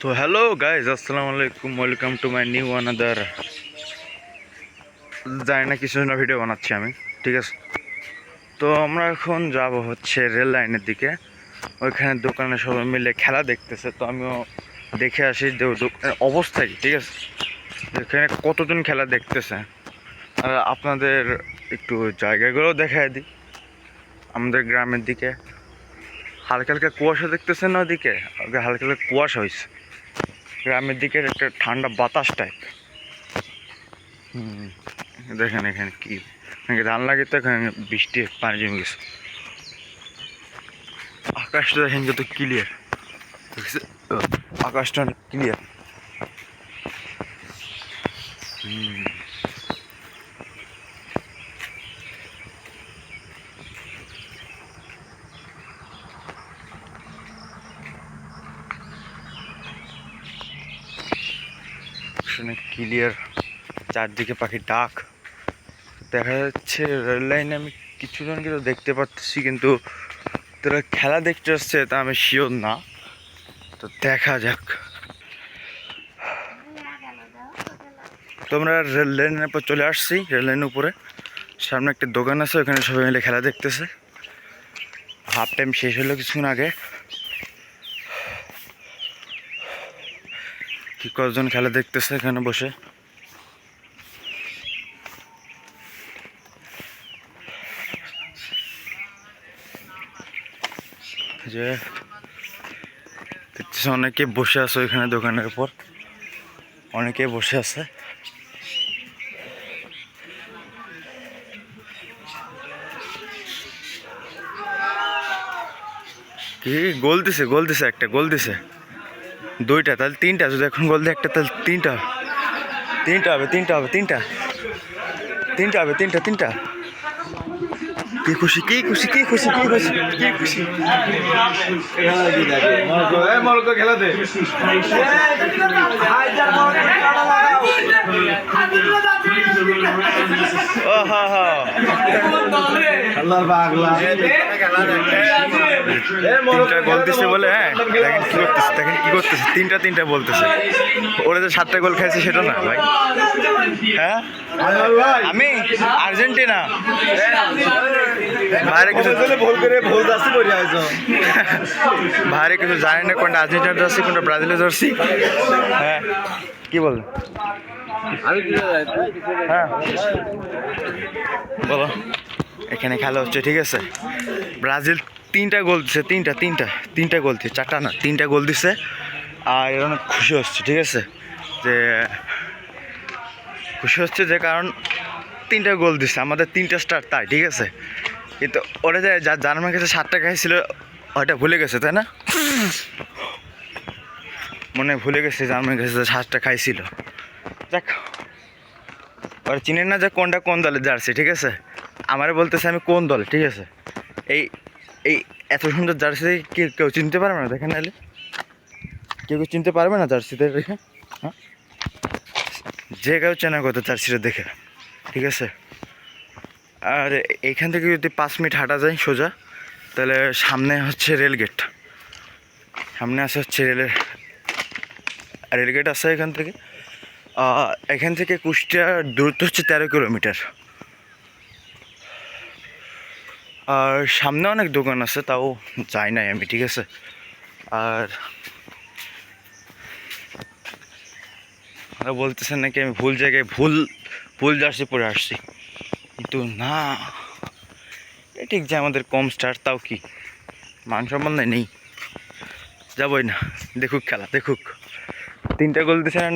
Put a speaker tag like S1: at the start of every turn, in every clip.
S1: তো hello guys, আসসালামু আলাইকুম, welcome to my new another জানি না কিছু না ভিডিও বানাচ্ছি আমি, ঠিক আছে। তো আমরা এখন যাব হচ্ছে রেল লাইনের দিকে। ওইখানে দোকানে সবাই মিলে খেলা দেখতেছে, তো আমিও দেখে আসি যে দোকানের অবস্থা কি, ঠিক আছে। এখানে কতজন খেলা দেখতেছে আর আপনাদের একটু জায়গাগুলো দেখায় দিই। আমাদের গ্রামের দিকে হালকা হালকা কুয়াশা দেখতেছেন না, ওদিকে হালকা হালকা কুয়াশা হয়েছে। গ্রামের দিকে একটা ঠান্ডা বাতাস টাইপ। দেখেন এখানে কি ধান লাগে, তো এখানে বৃষ্টি পানি জমে গেছে। আকাশটা দেখেন কত ক্লিয়ার, আকাশটা অনেক ক্লিয়ার। অনেক ক্লিয়ার, চারদিকে পাখির ডাক দেখা যাচ্ছে। রেল লাইনে আমি কিছুজনকে তো দেখতে পাচ্ছি, কিন্তু তারা খেলা দেখতে আসছে তা আমি শিওর না। তো দেখা যাক। তো আমরা রেল লাইনের পর চলে আসছি। রেল লাইনের উপরে সামনে একটা দোকান আছে, ওখানে সবাই মিলে খেলা দেখতেছে। হাফ টাইম শেষ হলো কিছুক্ষণ আগে। কি কতজন খেলা দেখতেছে এখানে বসে। যে দেখতেছে অনেকে বসে আছে ওইখানে দোকানের উপর, অনেকে বসে আছে। কি গোল দিছে, গোল দিছে, একটা গোল দিছে, দুইটা, তাহলে তিনটা। যদি এখন গোল দেয় একটা, তাহলে তিনটা, তিনটা হবে, তিনটা হবে, তিনটা, তিনটা হবে, তিনটা, তিনটা। কি খুশি, কি খুশি, কি খুশি, কি খুশি, কি খুশি।
S2: খেলা দে
S1: ও হা হা, তিনটা গোল দিচ্ছে বলে। হ্যাঁ দেখেন কি করতেছে, দেখেন কি করতেছে, তিনটা তিনটা বলতেছে। ওরা যে 7টা গোল খাইছে সেটা না ভাই। হ্যাঁ আমি আর্জেন্টিনা। বাইরে কিছু বাইরে কিছু জানি না, কোনটা আর্জেন্টিনা জার্সি, কোনটা ব্রাজিলের জার্সি। হ্যাঁ কি বললেন? হ্যাঁ বলো। এখানে খেলা হচ্ছে, ঠিক আছে। ব্রাজিল 3টা গোল দিচ্ছে, তিনটা গোল দিচ্ছে, 4টা না, 3টা গোল দিচ্ছে। আর এরা অনেক খুশি হচ্ছে, ঠিক আছে। যে খুশি হচ্ছে যে কারণ 3টা গোল দিচ্ছে, আমাদের 3টা স্টার, তাই ঠিক আছে। কিন্তু ওরা যে জার্মানির কাছে 7টা খাইছিল, ওটা ভুলে গেছে, তাই না? মনে ভুলে গেছে জার্মানির কাছে 7টা খাইছিল। দেখ ওরা চিনেন না যে কোনটা কোন দলের জার্সি, ঠিক আছে। আমারে বলতেছে আমি কোন দল, ঠিক আছে। এই এই এত সুন্দর জার্সি কেউ চিনতে পারবে না, দেখেন নাহলে কেউ চিনতে পারবে না জার্সিতে দেখে। হ্যাঁ যে কেউ চেনার কথা জার্সিটা দেখে, ঠিক আছে। আর এইখান থেকে যদি 5 মিনিট হাঁটা যায় সোজা, তাহলে সামনে হচ্ছে রেলগেট। সামনে আসে হচ্ছে রেলগেট আছে এখান থেকে কুষ্টিয়ার দূরত্ব হচ্ছে 13 কিলোমিটার। আর সামনে অনেক দোকান আছে, তাও যাই নাই আমি, ঠিক আছে। আর বলতেছেন নাকি আমি ভুল জায়গায় ভুল জার্সি পরে আসছি, কিন্তু না, এ ঠিক যে আমাদের কম স্টার, তাও কি মান সম্মান নেই। যাবই না, দেখুক খেলা, দেখুক। 3টা গোল দিছে না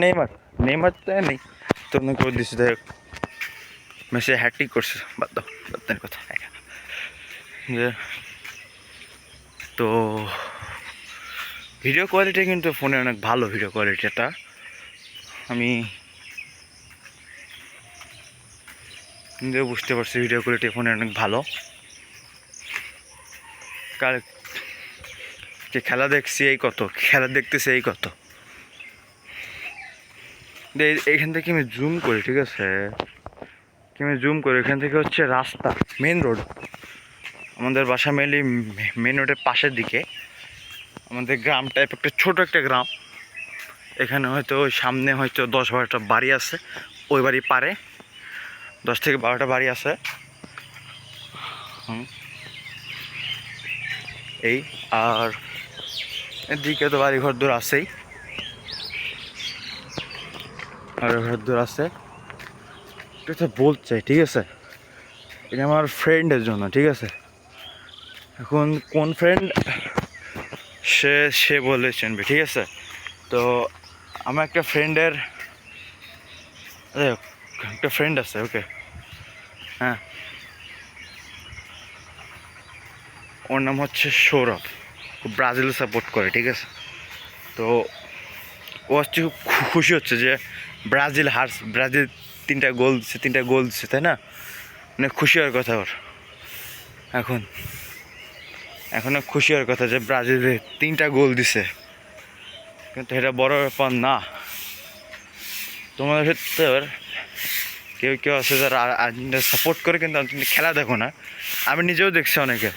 S1: নেইমার তো নেই, তো গোল দিচ্ছে। যাই হোক, মেসি হ্যাট্রিক করছে, বাদ দাও, বাদ কথা। যে তো ভিডিও কোয়ালিটি কিন্তু ফোনে অনেক ভালো, ভিডিও কোয়ালিটিটা আমি কিন্তু বুঝতে পারছি, ভিডিও কোয়ালিটি ফোনে অনেক ভালো। কার যে খেলা দেখছি এই কত, খেলা দেখতেছি এই কত। এইখান থেকে আমি জুম করি, ঠিক আছে, এখান থেকে হচ্ছে রাস্তা, মেন রোড। আমাদের বাসা মেন রোডের পাশের দিকে। আমাদের গ্রাম টাইপ একটা ছোট একটা গ্রাম, এখানে হয়তো ওই সামনে হয়তো 10-12টা বাড়ি আছে, ওই বাড়ি পারে 10 থেকে 12টা বাড়ি আছে। এই আর এদিকে তো বাড়ি ঘর দূর আছেই, বাড়ি ঘর দূর আছে। এটা বলছে ঠিক আছে, এটা আমার ফ্রেন্ডের জন্য, ঠিক আছে। এখন কোন ফ্রেন্ড সে সে বলে চিনবে, ঠিক আছে। তো আমার একটা ফ্রেন্ডের একটা ফ্রেন্ড আছে, ওকে, হ্যাঁ, ওর নাম হচ্ছে সৌরভ, ও ব্রাজিল সাপোর্ট করে, ঠিক আছে। তো ও হচ্ছে খুব খুশি হচ্ছে যে ব্রাজিল হারছে, ব্রাজিল 3টা গোল দিচ্ছে, 3টা গোল দিচ্ছে, তাই না, মানে খুশি হওয়ার কথা ওর। এখন খুশি হওয়ার কথা যে ব্রাজিলে 3টা গোল দিছে, কিন্তু এটা বড় ব্যাপার না। তোমাদের ক্ষেত্রে কেউ কেউ আছে যারা আর্জেন্টিনা সাপোর্ট করে কিন্তু আর্জেন্টিনা খেলা দেখো না, আমি নিজেও দেখছি অনেকে।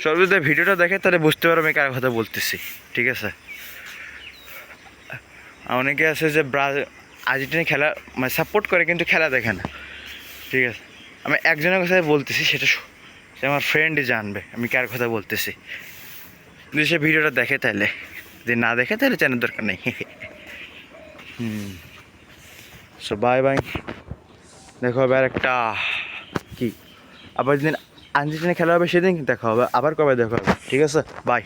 S1: সব যদি ভিডিওটা দেখে তাহলে বুঝতে পারবে আমি কার কথা বলতেছি, ঠিক আছে। অনেকে আছে যে আর্জেন্টিনা খেলা মানে সাপোর্ট করে কিন্তু খেলা দেখে না, ঠিক আছে। আমি একজনের কথা বলতেছি, সেটা সে আমার ফ্রেন্ডই জানবে আমি কার কথা বলতেছি, যদি সে ভিডিওটা দেখে তাহলে, যদি না দেখে তাহলে জানার দরকার নেই। সো বাই বাই, দেখা হবে আর একটা কি, আবার যেদিন আর্জেন্টিনা খেলা হবে সেদিন দেখা হবে, আবার কবে দেখা হবে, ঠিক আছে, বাই।